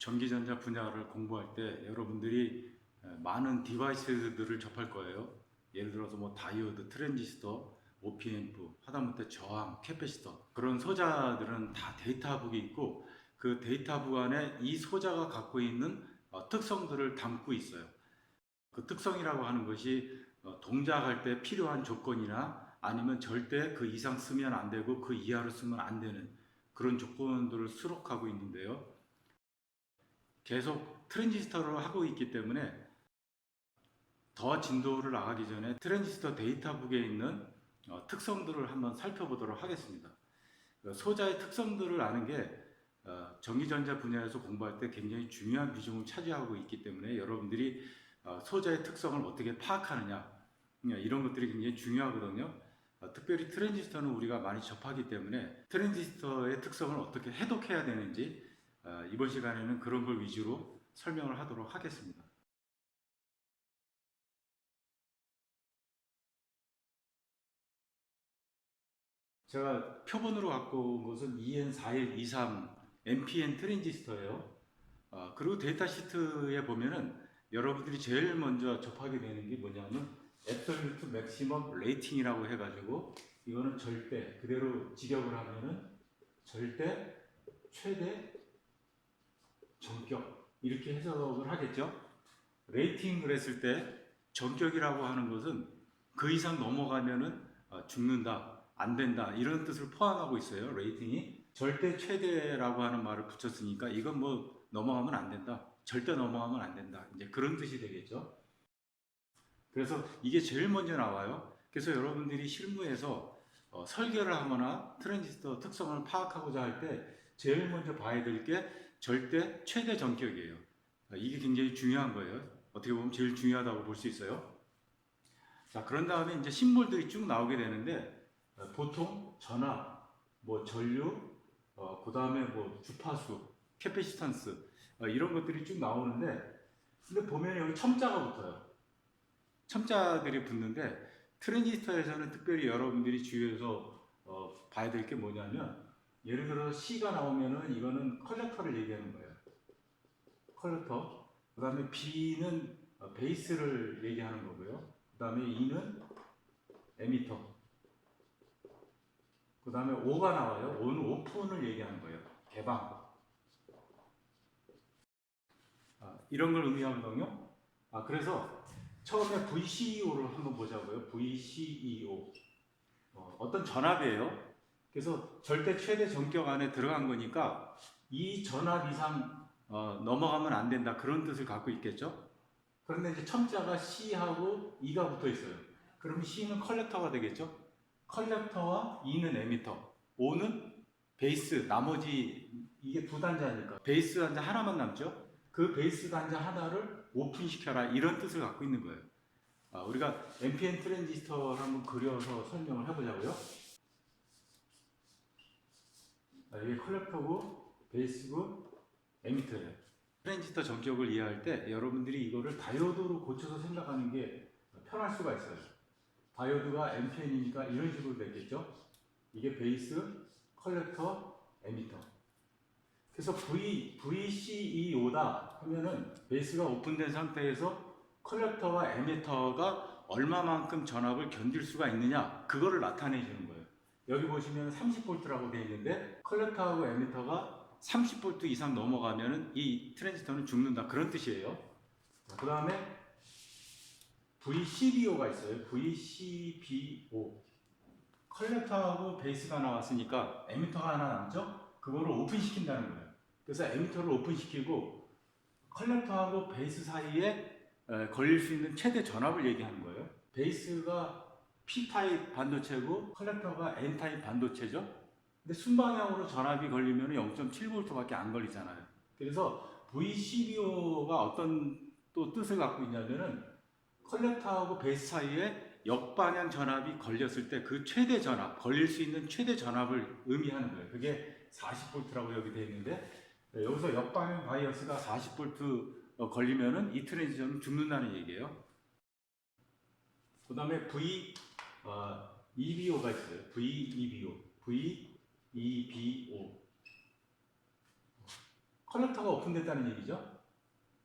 전기전자 분야를 공부할 때 여러분들이 많은 디바이스들을 접할 거예요. 예를 들어서 뭐 다이오드, 트랜지스터, 오피앰프, 하다못해 저항, 캐패시터, 그런 소자들은 다 데이터북이 있고, 그 데이터북 안에 이 소자가 갖고 있는 특성들을 담고 있어요. 그 특성이라고 하는 것이 동작할 때 필요한 조건이나 아니면 절대 그 이상 쓰면 안 되고 그 이하로 쓰면 안 되는 그런 조건들을 수록하고 있는데요. 계속 트랜지스터로 하고 있기 때문에 더 진도를 나가기 전에 트랜지스터 데이터북에 있는 특성들을 한번 살펴보도록 하겠습니다. 소자의 특성들을 아는 게 전기전자 분야에서 공부할 때 굉장히 중요한 비중을 차지하고 있기 때문에 여러분들이 소자의 특성을 어떻게 파악하느냐, 이런 것들이 굉장히 중요하거든요. 특별히 트랜지스터는 우리가 많이 접하기 때문에 트랜지스터의 특성을 어떻게 해독해야 되는지 이번 시간에는 그런 걸 위주로 설명을 하도록 하겠습니다. 제가 표본으로 갖고 온 것은 EN4123 NPN 트랜지스터예요. 그리고 데이터 시트에 보면은 여러분들이 제일 먼저 접하게 되는 게 뭐냐면 Absolute Maximum Rating이라고 해가지고, 이거는 절대, 그대로 직역을 하면은 절대, 최대, 전격, 이렇게 해석을 하겠죠. 레이팅을 했을 때 전격이라고 하는 것은 그 이상 넘어가면은 죽는다, 안 된다, 이런 뜻을 포함하고 있어요. 레이팅이 절대 최대라고 하는 말을 붙였으니까 이건 뭐 넘어가면 안 된다, 절대 넘어가면 안 된다, 이제 그런 뜻이 되겠죠. 그래서 이게 제일 먼저 나와요. 그래서 여러분들이 실무에서 설계를 하거나 트랜지스터 특성을 파악하고자 할 때 제일 먼저 봐야 될 게 절대 최대 전격이에요. 이게 굉장히 중요한 거예요. 어떻게 보면 제일 중요하다고 볼 수 있어요. 자, 그런 다음에 이제 심볼들이 쭉 나오게 되는데 보통 전압, 뭐 전류, 그 다음에 뭐 주파수, 캐패시턴스, 이런 것들이 쭉 나오는데, 근데 보면 여기 첨자가 붙어요. 첨자들이 붙는데 트랜지스터에서는 특별히 여러분들이 주의해서 봐야 될 게 뭐냐면, 예를 들어 C가 나오면은 이거는 컬렉터를 얘기하는 거예요. 컬렉터. 그 다음에 B는 베이스를 얘기하는 거고요. 그 다음에 E는 에미터. 그 다음에 O가 나와요. O는 오픈을 얘기하는 거예요. 개방. 이런 걸 의미하거든요. 그래서 처음에 VCEO를 한번 보자고요. VCEO. 어떤 전압이에요. 그래서 절대 최대 전격 안에 들어간 거니까 이 전압 이상 넘어가면 안 된다, 그런 뜻을 갖고 있겠죠. 그런데 이제 첨자가 C하고 E가 붙어 있어요. 그럼 C는 컬렉터가 되겠죠. 컬렉터와 E는 에미터, O는 베이스, 나머지 이게 두 단자니까 베이스 단자 하나만 남죠. 그 베이스 단자 하나를 오픈시켜라, 이런 뜻을 갖고 있는 거예요. 우리가 NPN 트랜지스터를 한번 그려서 설명을 해보자고요. 이게 컬렉터고 베이스고 에미터예요. 트랜지스터 전격을 이해할 때 여러분들이 이거를 다이오드로 고쳐서 생각하는 게 편할 수가 있어요. 다이오드가 NPN이니까 이런 식으로 되겠죠. 이게 베이스, 컬렉터, 에미터. 그래서 VCEO다 하면은 베이스가 오픈된 상태에서 컬렉터와 에미터가 얼마만큼 전압을 견딜 수가 있느냐, 그거를 나타내 주는 거예요. 여기 보시면 30V라고 되어 있는데 컬렉터하고 에미터가 30V 이상 넘어가면은 이 트랜지스터는 죽는다, 그런 뜻이에요. 그 다음에 VCBO가 있어요. VCBO. 컬렉터하고 베이스가 나왔으니까 에미터가 하나 남죠? 그거를 오픈시킨다는 거예요. 그래서 에미터를 오픈시키고 컬렉터하고 베이스 사이에 걸릴 수 있는 최대 전압을 얘기하는 거예요. 베이스가 P타입 반도체고 컬렉터가 N타입 반도체죠. 근데 순방향으로 전압이 걸리면 0.7V 밖에 안 걸리잖아요. 그래서 VCBO가 어떤 또 뜻을 갖고 있냐면은 컬렉터하고 베이스 사이에 역방향 전압이 걸렸을 때 그 최대 전압, 걸릴 수 있는 최대 전압을 의미하는 거예요. 그게 40V라고 여기 되어 있는데, 여기서 역방향 바이어스가 40V 걸리면은 이 트랜지스터는 죽는다는 얘기예요. 그 다음에 EBO가 있어요. VEBO. VEBO. 컬렉터가 오픈됐다는 얘기죠.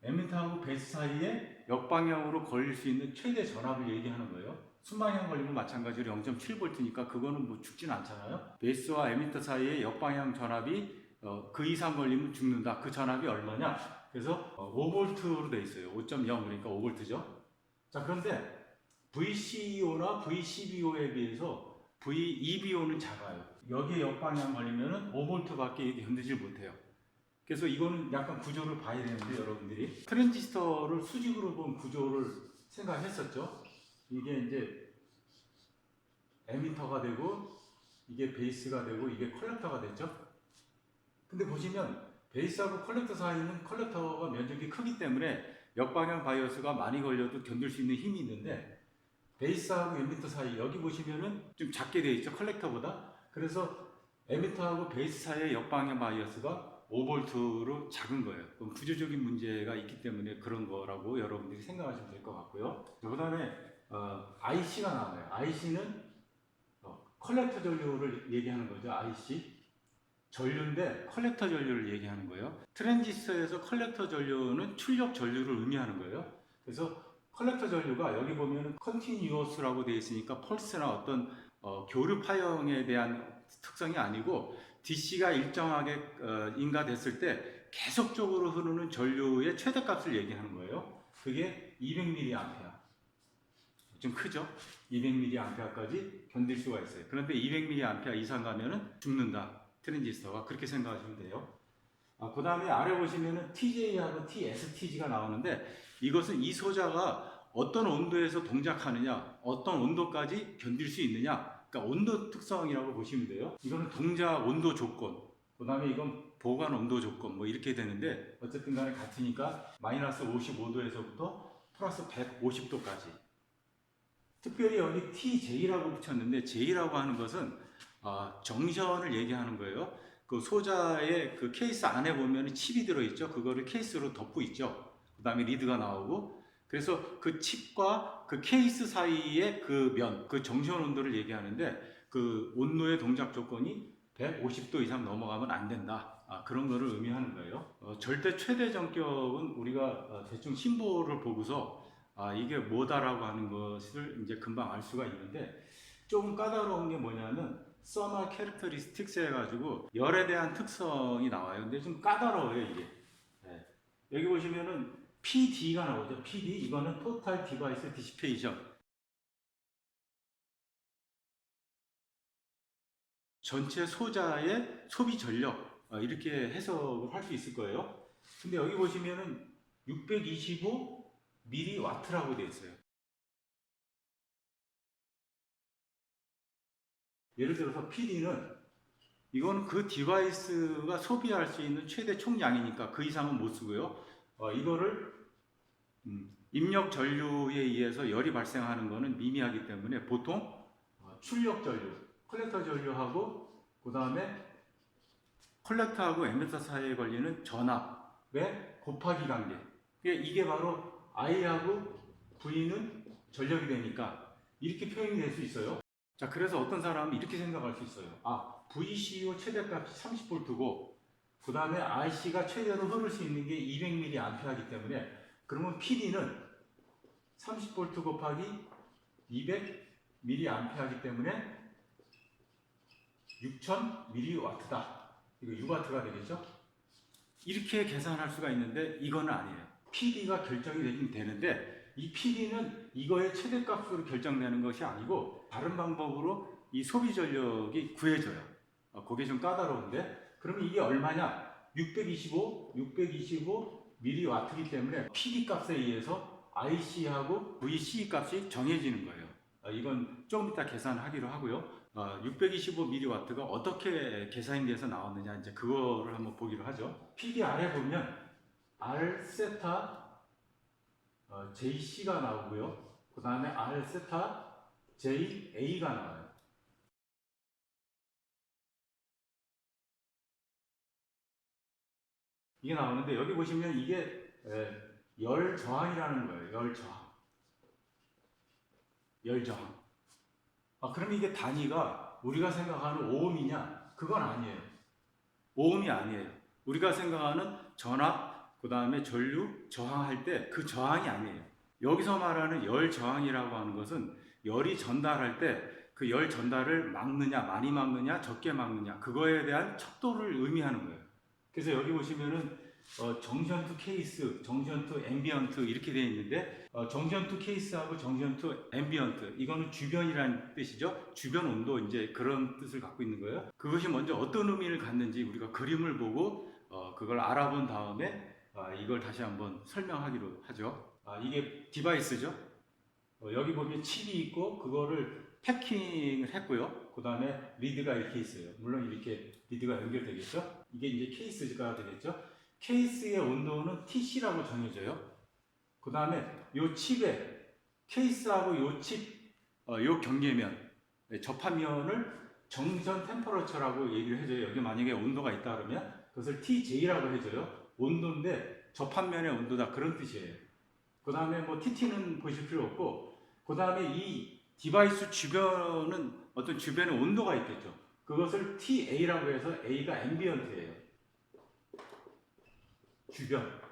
에미터하고 베이스 사이에 역방향으로 걸릴 수 있는 최대 전압을 얘기하는 거예요. 순방향 걸리면 마찬가지로 0.7V니까 그거는 뭐 죽진 않잖아요. 베이스와 에미터 사이에 역방향 전압이 그 이상 걸리면 죽는다. 그 전압이 얼마냐? 그래서 5V로 돼 있어요. 5.0 그러니까 5V죠. 자, 그런데 VCO나 VCBO에 비해서 VEBO는 작아요. 여기에 역방향 걸리면 5V밖에 견디질 못해요. 그래서 이거는 약간 구조를 봐야 되는데, 여러분들이 트랜지스터를 수직으로 본 구조를 생각했었죠. 이게 이제 에미터가 되고 이게 베이스가 되고 이게 컬렉터가 됐죠. 근데 보시면 베이스하고 컬렉터 사이는 컬렉터가 면적이 크기 때문에 역방향 바이어스가 많이 걸려도 견딜 수 있는 힘이 있는데, 베이스하고 에미터 사이 여기 보시면은 좀 작게 되어 있죠, 컬렉터보다. 그래서 에미터하고 베이스 사이의 역방향 바이어스가 5V로 작은 거예요. 그럼 구조적인 문제가 있기 때문에 그런 거라고 여러분들이 생각하시면 될 것 같고요. 그 다음에 IC가 나와요. IC는 컬렉터 전류를 얘기하는 거죠. IC 전류인데 컬렉터 전류를 얘기하는 거예요. 트랜지스터에서 컬렉터 전류는 출력 전류를 의미하는 거예요. 그래서 컬렉터 전류가 여기 보면 컨티뉴어스라고 되어 있으니까 펄스나 어떤 교류 파형에 대한 특성이 아니고, DC가 일정하게 인가됐을 때 계속적으로 흐르는 전류의 최대값을 얘기하는 거예요. 그게 200mA. 좀 크죠? 200mA까지 견딜 수가 있어요. 그런데 200mA 이상 가면은 죽는다. 트랜지스터가. 그렇게 생각하시면 돼요. 그 다음에 아래 보시면은 TJ하고 TSTG가 나오는데, 이것은 이 소자가 어떤 온도에서 동작하느냐, 어떤 온도까지 견딜 수 있느냐, 그러니까 온도 특성이라고 보시면 돼요. 이거는 동작 온도 조건, 그 다음에 이건 보관 온도 조건, 뭐 이렇게 되는데, 어쨌든 간에 같으니까 마이너스 55도에서부터 플러스 150도까지. 특별히 여기 TJ라고 붙였는데, J라고 하는 것은 정션을 얘기하는 거예요. 그 소자의 그 케이스 안에 보면 칩이 들어있죠. 그거를 케이스로 덮고 있죠. 그 다음에 리드가 나오고, 그래서 그 칩과 그 케이스 사이의 그 면, 그 정션 온도를 얘기하는데, 그 온도의 동작 조건이 150도 이상 넘어가면 안 된다. 그런 거를 의미하는 거예요. 절대 최대 전격은 우리가 대충 심볼을 보고서 이게 뭐다라고 하는 것을 이제 금방 알 수가 있는데, 조금 까다로운 게 뭐냐면 서머 캐릭터리스틱스 해가지고 열에 대한 특성이 나와요. 근데 좀 까다로워요, 이게. 네. 여기 보시면은 PD가 나오죠. PD, 이거는 토탈 디바이스 디시페이션. 전체 소자의 소비 전력, 이렇게 해석을 할 수 있을 거예요. 근데 여기 보시면은 625 mW라고 되어 있어요. 예를 들어서 PD는 이건 그 디바이스가 소비할 수 있는 최대 총량이니까 그 이상은 못 쓰고요. 이거를 입력 전류에 의해서 열이 발생하는 것은 미미하기 때문에 보통 출력 전류, 컬렉터 전류하고 그 다음에 컬렉터하고 에미터 사이에 걸리는 전압의 곱하기 관계. 이게 바로 I하고 V는 전력이 되니까 이렇게 표현이 될 수 있어요. 자, 그래서 어떤 사람은 이렇게 생각할 수 있어요. VCO 최대값이 30V고 그 다음에 IC가 최대로 흐를 수 있는 게 200mA이기 때문에, 그러면 PD는 30V 곱하기 200mA이기 때문에 6000mW다. 이거 6W가 되겠죠? 이렇게 계산할 수가 있는데 이거는 아니에요. PD가 결정이 되긴 되는데, 이 PD는 이거의 최대값으로 결정되는 것이 아니고 다른 방법으로 이 소비 전력이 구해져요. 그게 좀 까다로운데, 그러면 이게 얼마냐? 625 mW이기 때문에 PD 값에 의해서 IC하고 VC 값이 정해지는 거예요. 이건 조금 이따 계산하기로 하고요. 625mW가 어떻게 계산이 돼서 나왔느냐, 이제 그거를 한번 보기로 하죠. PD 아래 보면 R 세타 JC가 나오고요. 그 다음에 R 세타 JA가 나와요. 이게 나오는데, 여기 보시면 이게 열 저항이라는 거예요. 열 저항. 열 저항. 그럼 이게 단위가 우리가 생각하는 오음이냐? 그건 아니에요. 오음이 아니에요. 우리가 생각하는 전압, 그 다음에 전류, 저항할 때 그 저항이 아니에요. 여기서 말하는 열 저항이라고 하는 것은 열이 전달할 때 그 열 전달을 막느냐, 많이 막느냐, 적게 막느냐, 그거에 대한 척도를 의미하는 거예요. 그래서 여기 보시면은 정션 투 케이스, 정션 투 앰비언트 이렇게 되어 있는데 정션 투 케이스하고 정션 투 앰비언트 이거는 주변이라는 뜻이죠. 주변 온도 이제 그런 뜻을 갖고 있는 거예요. 그것이 먼저 어떤 의미를 갖는지 우리가 그림을 보고 그걸 알아본 다음에 이걸 다시 한번 설명하기로 하죠. 이게 디바이스죠. 여기 보면 칩이 있고 그거를 패킹을 했고요. 그 다음에 리드가 이렇게 있어요. 물론 이렇게 리드가 연결되겠죠. 이게 이제 케이스가 되겠죠. 케이스의 온도는 TC라고 정해져요. 그 다음에 이 칩에 케이스하고 이 칩, 이 경계면, 접합면을 정전 템퍼러처라고 얘기를 해줘요. 여기 만약에 온도가 있다 그러면 그것을 TJ라고 해줘요. 온도인데 접합면의 온도다 그런 뜻이에요. 그 다음에 뭐 TT는 보실 필요 없고, 그 다음에 이 디바이스 주변은 어떤 주변에 온도가 있겠죠. 그것을 TA라고 해서 A가 앰비언트예요.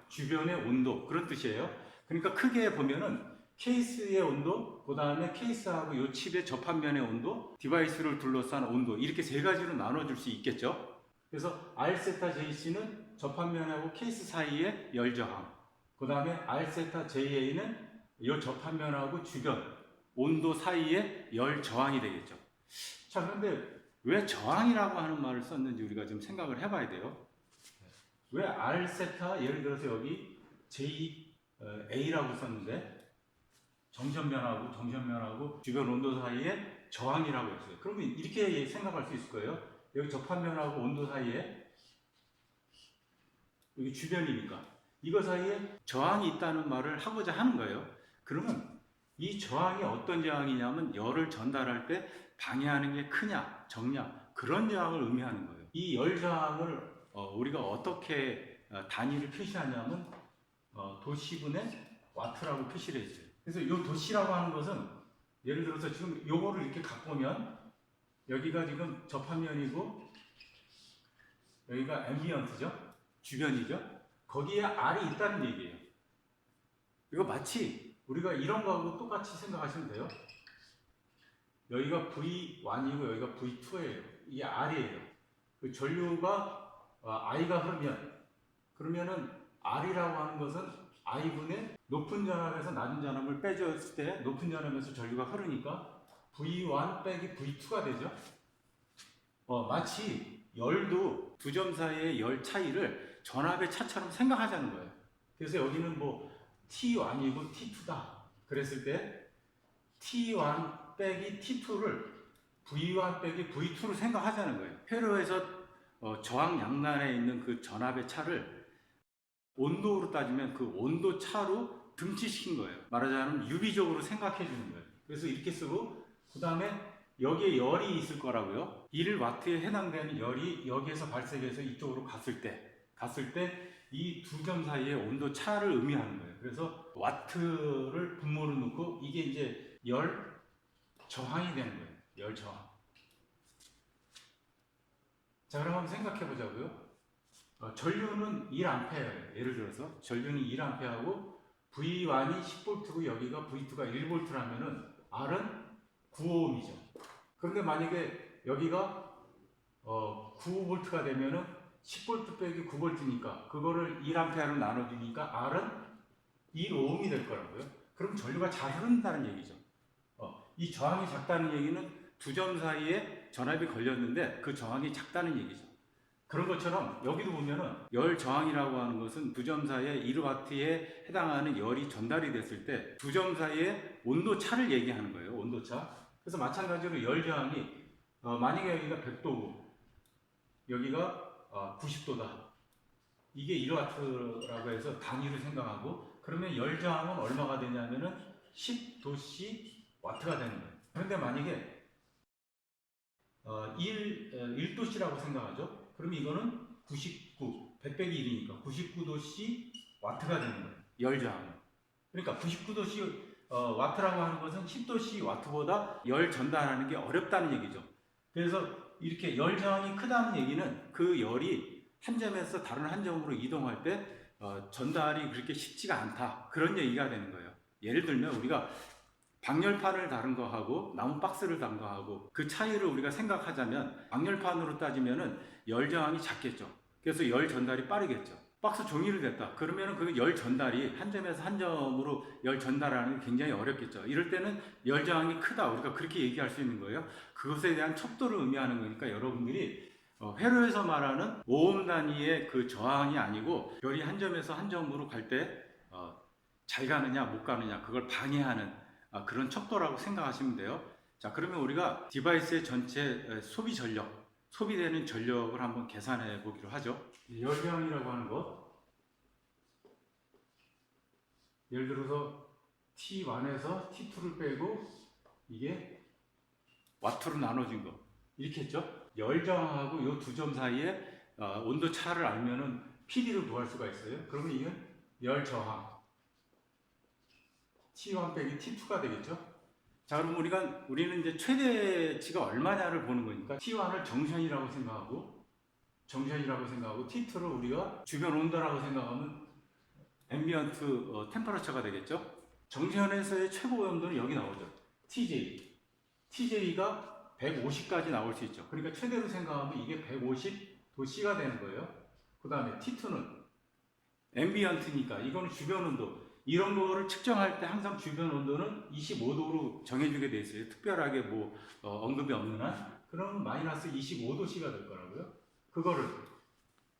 주변의 온도 그런 뜻이에요. 그러니까 크게 보면은 케이스의 온도, 그 다음에 케이스하고 이 칩의 접합면의 온도, 디바이스를 둘러싼 온도 이렇게 세 가지로 나눠줄 수 있겠죠. 그래서 R세타 JC는 접합면하고 케이스 사이의 열 저항, 그 다음에 R세타 JA는 이 접합면하고 주변 온도 사이의 열 저항이 되겠죠. 자, 그런데 왜 저항이라고 하는 말을 썼는지 우리가 좀 생각을 해봐야 돼요. 왜 R세타, 예를 들어서 여기 JA라고 썼는데 정전면하고 주변 온도 사이에 저항이라고 했어요. 그러면 이렇게 생각할 수 있을 거예요. 여기 접합면하고 온도 사이에 여기 주변이니까 이거 사이에 저항이 있다는 말을 하고자 하는 거예요. 그러면 이 저항이 어떤 저항이냐면 열을 전달할 때 방해하는 게 크냐 적냐 그런 저항을 의미하는 거예요. 이 열 저항을 우리가 어떻게 단위를 표시하냐면 도시분의 와트라고 표시를 했어요. 그래서 이 도시라고 하는 것은 예를 들어서 지금 요거를 이렇게 갖고 오면 여기가 지금 접합면이고 여기가 앰비언트죠. 주변이죠. 거기에 R이 있다는 얘기예요. 이거 마치 우리가 이런 거하고 똑같이 생각하시면 돼요. 여기가 V1이고 여기가 V2예요. 이게 R이에요. 그 전류가 I가 흐르면 그러면은 R이라고 하는 것은 I분의 높은 전압에서 낮은 전압을 빼줬을 때 높은 전압에서 전류가 흐르니까 V1 빼기 V2가 되죠. 마치 열도 두 점 사이의 열 차이를 전압의 차처럼 생각하자는 거예요. 그래서 여기는 뭐 T1이고 T2다 그랬을 때 T1 빼기 T2를 V1 빼기 V2로 생각하자는 거예요. 회로에서 저항 양날에 있는 그 전압의 차를 온도로 따지면 그 온도 차로 등치시킨 거예요. 말하자면 유비적으로 생각해 주는 거예요. 그래서 이렇게 쓰고 그 다음에 여기에 열이 있을 거라고요. 1W에 해당되는 열이 여기에서 발생해서 이쪽으로 갔을 때 이 두 점 사이의 온도 차를 의미하는 거예요. 그래서 와트를 분모로 넣고 이게 이제 열 저항이 되는 거예요. 열 저항. 자, 그럼 한번 생각해 보자고요. 전류는 1A예요. 예를 들어서 전류는 1A하고 V1이 10V고 여기가 V2가 1V라면은 R은 9ohm이죠. 그런데 만약에 여기가 9V가 되면은 10V 빼기 9V니까 그거를 1A로 나눠주니까 R은 1ohm이 될 거라고요. 그럼 전류가 잘 흐른다는 얘기죠. 이 저항이 작다는 얘기는 두 점 사이에 전압이 걸렸는데 그 저항이 작다는 얘기죠. 그런 것처럼 여기도 보면은 열 저항이라고 하는 것은 두 점 사이에 1W에 해당하는 열이 전달이 됐을 때 두 점 사이에 온도 차를 얘기하는 거예요. 온도 차. 그래서 마찬가지로 열 저항이 만약에 여기가 100도고 여기가 90도다. 이게 1W라고 해서 단위를 생각하고 그러면 열 저항은 얼마가 되냐면은 10도씨 와트가 되는 거예요. 그런데 만약에 1도씨라고 생각하죠. 그럼 이거는 100 빼기 1이니까 99도씨 와트가 되는 거예요. 열 저항은. 그러니까 99도씨 와트라고 하는 것은 10도씨 와트보다 열 전달하는 게 어렵다는 얘기죠. 그래서 이렇게 열 저항이 크다는 얘기는 그 열이 한 점에서 다른 한 점으로 이동할 때 전달이 그렇게 쉽지가 않다. 그런 얘기가 되는 거예요. 예를 들면 우리가 방열판을 다른 거하고 나무 박스를 다른 거하고 그 차이를 우리가 생각하자면 방열판으로 따지면은 열 저항이 작겠죠. 그래서 열 전달이 빠르겠죠. 박스 종이를 댔다. 그러면은 그 열 전달이 한 점에서 한 점으로 열 전달하는 게 굉장히 어렵겠죠. 이럴 때는 열 저항이 크다. 우리가 그렇게 얘기할 수 있는 거예요. 그것에 대한 척도를 의미하는 거니까 여러분들이 회로에서 말하는 오hm 단위의 그 저항이 아니고 열이 한 점에서 한 점으로 갈 때 잘 가느냐 못 가느냐 그걸 방해하는 그런 척도라고 생각하시면 돼요. 자, 그러면 우리가 디바이스의 전체 소비 전력, 소비되는 전력을 한번 계산해 보기로 하죠. 열량이라고 하는 것, 예를 들어서 T1에서 T2를 빼고 이게 와트로 나눠진 거 이렇게 했죠. 열저항하고 이 두 점 사이에 온도 차를 알면은 PD를 구할 수가 있어요. 그러면 이건 열저항 T1 빼기 T2가 되겠죠. 자, 그럼 우리는 이제 최대치가 얼마냐를 보는 거니까 T1을 정션이라고 생각하고 T2를 우리가 주변 온도라고 생각하면 앰비언트 템퍼러처가 되겠죠. 정션에서의 최고 온도는 여기 나오죠. TJ가 150까지 나올 수 있죠. 그러니까 최대로 생각하면 이게 150도C가 되는 거예요. 그 다음에 T2는 앰비언트니까 이거는 주변 온도. 이런 거를 측정할 때 항상 주변 온도는 25도로 정해주게 돼 있어요. 특별하게 뭐 언급이 없는 한. 그러면 마이너스 25도C가 될 거라고요. 그거를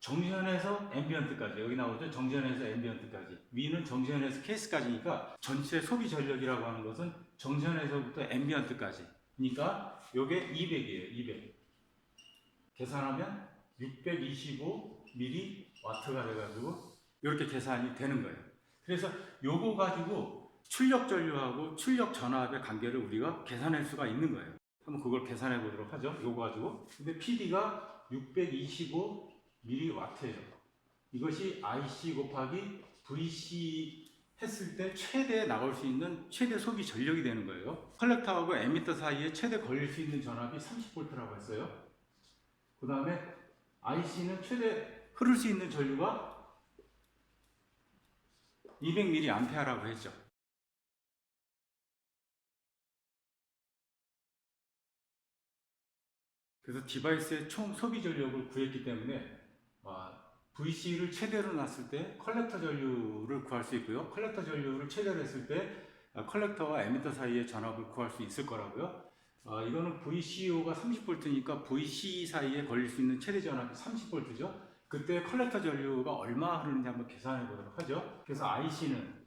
정션에서 앰비언트까지 여기 나오죠. 정션에서 앰비언트까지. 위는 정션에서 케이스까지니까 전체 소비 전력이라고 하는 것은 정션에서부터 앰비언트까지. 그러니까 요게 200이에요. 200. 계산하면 625mW가 돼가지고 이렇게 계산이 되는 거예요. 그래서 요거 가지고 출력 전류하고 출력 전압의 관계를 우리가 계산할 수가 있는 거예요. 한번 그걸 계산해 보도록 하죠. 요거 가지고. 근데 PD가 625mW예요. 이것이 IC 곱하기 VC 했을 때 최대 나올 수 있는 최대 소비 전력이 되는 거예요. 컬렉터하고 에미터 사이에 최대 걸릴 수 있는 전압이 30V라고 했어요. 그 다음에 IC는 최대 흐를 수 있는 전류가 200mA라고 했죠. 그래서 디바이스의 총 소비 전력을 구했기 때문에 VC를 최대로 놨을 때 컬렉터 전류를 구할 수 있고요. 컬렉터 전류를 최대로 했을 때 컬렉터와 에미터 사이의 전압을 구할 수 있을 거라고요. 이거는 VCO가 30V니까 VC 사이에 걸릴 수 있는 최대 전압이 30V죠. 그때 컬렉터 전류가 얼마 흐르는지 한번 계산해 보도록 하죠. 그래서 IC는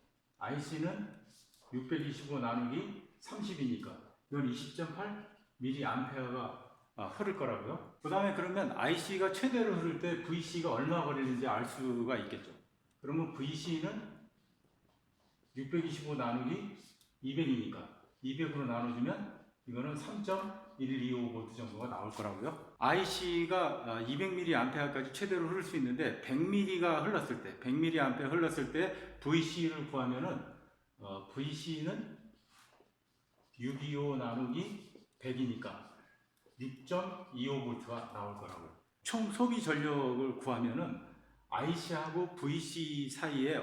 625 나누기 30이니까 이건 20.8mA가 흐를 거라고요. 그 다음에 그러면 IC가 최대로 흐를 때 VC가 얼마 걸리는지 알 수가 있겠죠. 그러면 VC는 625 나누기 200이니까 200으로 나눠주면 이거는 3.1125V 정도가 나올 거라고요. IC가 200mA까지 최대로 흐를 수 있는데 100mA가 흘렀을 때 100mA 흘렀을 때 VC를 구하면은 VC는 625 나누기 100이니까 6.25V가 나올 거라고요. 총 소비 전력을 구하면은 IC하고 VC 사이에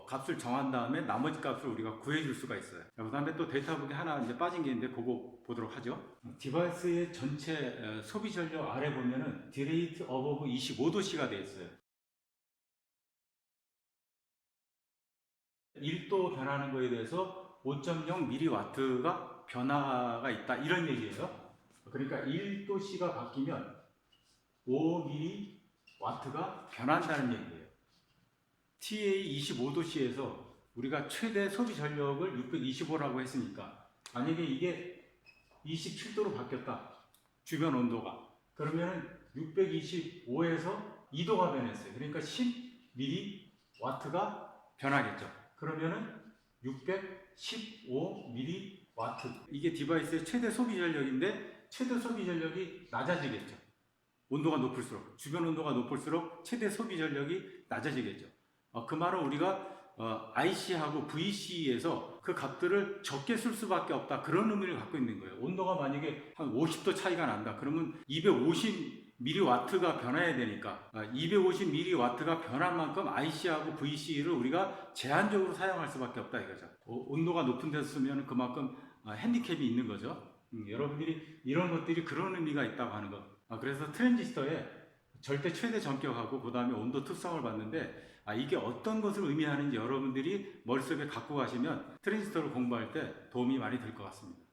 값을 정한 다음에 나머지 값을 우리가 구해줄 수가 있어요. 그 다음에 또 데이터북에 하나 이제 빠진 게 있는데 그거 보도록 하죠. 디바이스의 전체 소비 전력 아래 보면은 디레이트 어버브 25도씨가 되어 있어요. 1도 변하는 거에 대해서 5.0mW가 변화가 있다 이런 얘기예요. 그러니까 1도씨가 바뀌면 5mW가 변한다는 얘기예요. TA 25도씨에서 우리가 최대 소비 전력을 625라고 했으니까 만약에 이게 27도로 바뀌었다. 주변 온도가. 그러면 625에서 2도가 변했어요. 그러니까 10mW가 변하겠죠. 그러면은 615mW. 이게 디바이스의 최대 소비 전력인데 최대 소비 전력이 낮아지겠죠. 온도가 높을수록, 주변 온도가 높을수록 최대 소비 전력이 낮아지겠죠. 그 말은 우리가 IC하고 VC에서 그 값들을 적게 쓸 수밖에 없다. 그런 의미를 갖고 있는 거예요. 온도가 만약에 한 50도 차이가 난다. 그러면 미리와트가 변해야 되니까 250 미리와트가 변한 만큼 IC하고 VC를 우리가 제한적으로 사용할 수밖에 없다 이거죠. 온도가 높은 데서 쓰면 그만큼 핸디캡이 있는 거죠. 여러분들이 이런 것들이 그런 의미가 있다고 하는 거. 그래서 트랜지스터에 절대 최대 전격하고 그 다음에 온도 특성을 봤는데 이게 어떤 것을 의미하는지 여러분들이 머릿속에 갖고 가시면 트랜지스터를 공부할 때 도움이 많이 될 것 같습니다.